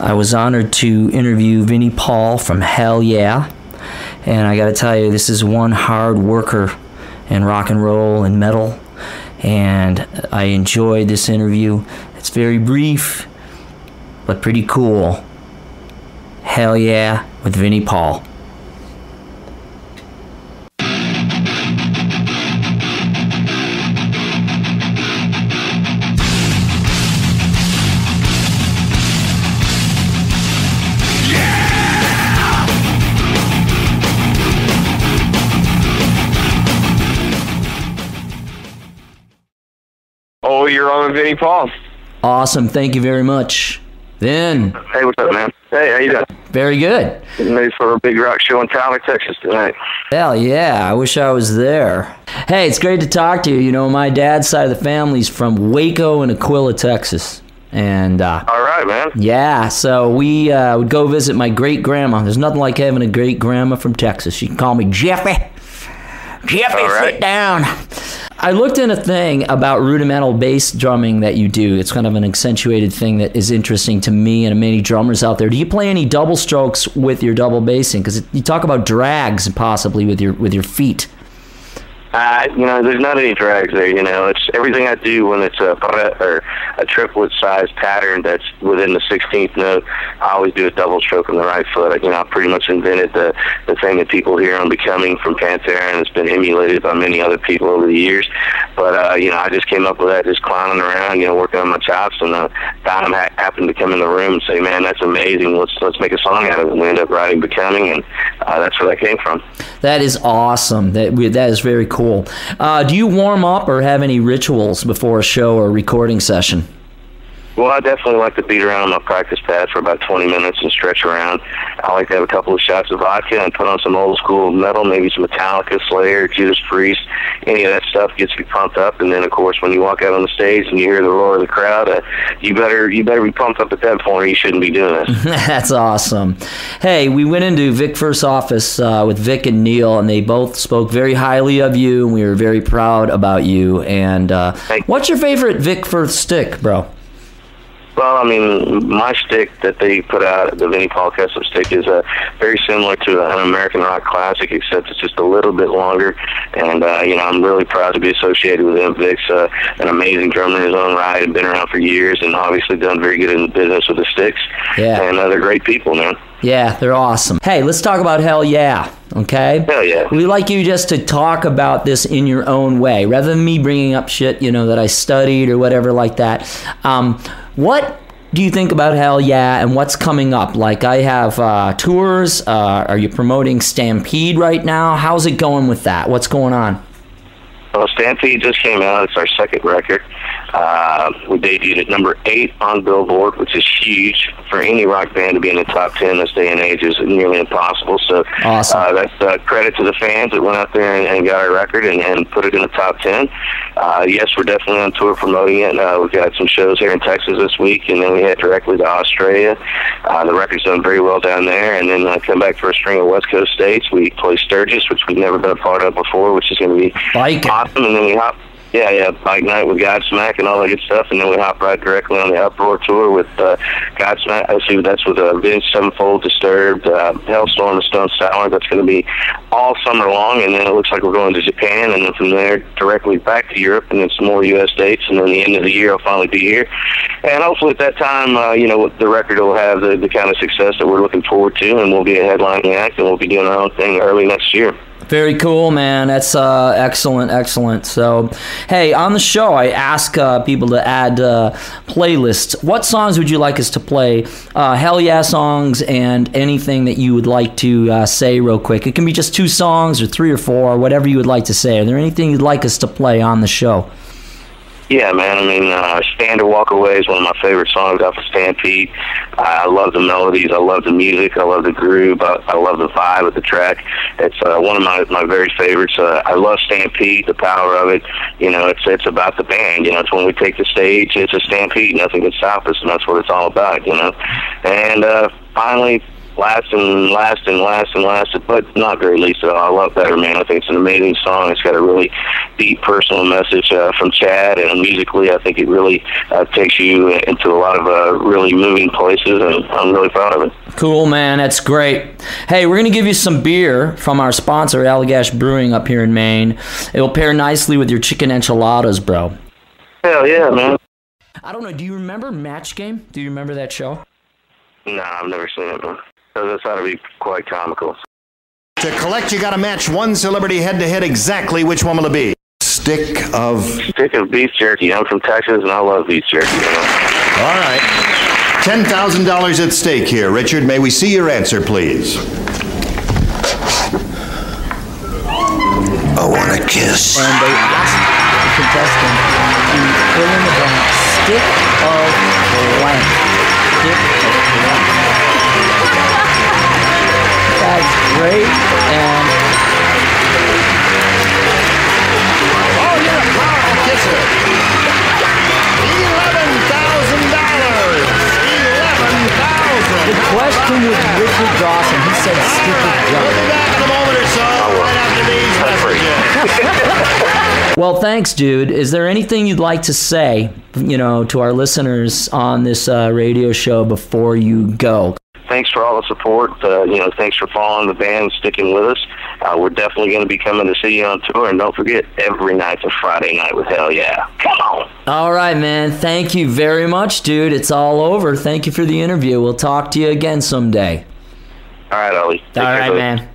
I was honored to interview Vinnie Paul from Hell Yeah, and I gotta tell you, this is one hard worker in rock and roll and metal, and I enjoyed this interview. It's very brief, but pretty cool. Hell Yeah with Vinnie Paul. Oh, you're on with Vinnie Paul. Awesome. Thank you very much. Vin. Hey, what's up, man? Hey, how you doing? Very good. Getting ready for a big rock show in Tyler, Texas tonight. Hell yeah. I wish I was there. Hey, it's great to talk to you. You know, my dad's side of the family's from Waco and Aquila, Texas. And all right, man. Yeah, so we would go visit my great-grandma. There's nothing like having a great-grandma from Texas. She can call me Jeffy. Jeffy, right. Sit down. I looked in a thing about rudimental bass drumming that you do. It's kind of an accentuated thing that is interesting to me and many drummers out there. Do you play any double strokes with your double bassing? Because you talk about drags possibly with your feet. You know, there's not any drags there, you know. It's everything I do when it's a triplet-sized pattern that's within the 16th note. I always do a double stroke on the right foot. You know, I pretty much invented the thing that people hear on Becoming from Pantera, and it's been emulated by many other people over the years. But, you know, I just came up with that just clowning around, you know, working on my chops, and Dom happened to come in the room and say, man, that's amazing. Let's make a song out of it. We ended up writing Becoming, and that's where that came from. That is awesome. That is very cool. Do you warm up or have any rituals before a show or recording session? Well, I definitely like to beat around on my practice pad for about 20 minutes and stretch around. I like to have a couple of shots of vodka and put on some old school metal, maybe some Metallica, Slayer, Judas Priest. Any of that stuff gets me pumped up. And then, of course, when you walk out on the stage and you hear the roar of the crowd, you better be pumped up at that point, or you shouldn't be doing it. That's awesome. Hey, we went into Vic Firth's office with Vic and Neil, and they both spoke very highly of you, and we were very proud about you. And what's your favorite Vic Firth stick, bro? Well, I mean, my stick that they put out, the Vinnie Paul custom stick, is very similar to an American rock classic, except it's just a little bit longer. And, you know, I'm really proud to be associated with him. Vic's an amazing drummer in his own right and been around for years and obviously done very good in the business with the sticks. Yeah. And they're great people, man. Yeah, they're awesome. Hey, let's talk about Hell Yeah, okay? Hell yeah. We'd like you just to talk about this in your own way, rather than me bringing up shit, you know, that I studied or whatever like that. What do you think about Hell Yeah and what's coming up? Like, I have tours. Are you promoting Stampede right now? How's it going with that? What's going on? Well, Stampede just came out. It's our second record. We debuted at number 8 on Billboard, which is huge. For any rock band to be in the top 10 this day and age is nearly impossible. So awesome. That's credit to the fans that went out there and got our record and put it in the top 10. Yes, we're definitely on tour promoting it. We've got some shows here in Texas this week, and then we head directly to Australia. The record's done very well down there, and then come back for a string of West Coast states. We play Sturgis, which we've never been a part of before, which is going to be awesome, and then we hop. Yeah, Bike Night with Godsmack and all that good stuff, and then we hop right directly on the Uproar tour with Godsmack. I see that's with Vince Sevenfold, Disturbed, Hellstorm, and Stone Sour. That's going to be all summer long, and then it looks like we're going to Japan, and then from there directly back to Europe, and then some more U.S. dates, and then the end of the year I'll finally be here. And hopefully at that time, you know, the record will have the kind of success that we're looking forward to, and we'll be a headlining act, and we'll be doing our own thing early next year. Very cool, man. That's excellent, excellent. So, hey, on the show, I ask people to add playlists. What songs would you like us to play? Hell Yeah songs and anything that you would like to say real quick. It can be just 2 songs or 3 or 4, whatever you would like to say. Are there anything you'd like us to play on the show? Yeah, man. I mean, Stand or Walk Away is one of my favorite songs off of Stampede. I love the melodies. I love the music. I love the groove. I love the vibe of the track. It's one of my very favorites. I love Stampede, the power of it. You know, it's about the band. You know, it's when we take the stage, it's a stampede. Nothing can stop us, and that's what it's all about, you know. And finally, lasted, but not greatly so. I love Better Man. I think it's an amazing song. It's got a really deep personal message from Chad, and musically I think it really takes you into a lot of really moving places, and I'm really proud of it. Cool, man. That's great. Hey, we're going to give you some beer from our sponsor, Allagash Brewing up here in Maine. It will pair nicely with your chicken enchiladas, bro. Hell yeah, man. I don't know. Do you remember Match Game? Do you remember that show? Nah, I've never seen it, man. So this ought to be quite comical. To collect, you got to match one celebrity head-to-head. Exactly which one will it be? Stick of beef jerky. I'm from Texas, and I love beef jerky. You know? All right. $10,000 at stake here. Richard, may we see your answer, please? I want a kiss. And they asked the contestant to fill in the blank. Stick of blank. Stick of blank. That's great. And Oh, you're a powerful kisser. $11,000. $11,000. the question was Richard Dawson. He said stick of We'll be blank. back in a moment or so, right after these messages. Well, thanks, dude. Is there anything you'd like to say, to our listeners on this radio show before you go? Thanks for all the support. Thanks for following the band, sticking with us. We're definitely going to be coming to see you on tour, and don't forget, every night's a Friday night with Hell Yeah. Come on. All right, man. Thank you very much, dude. It's all over. Thank you for the interview. We'll talk to you again someday. All right, Ollie. All right, man.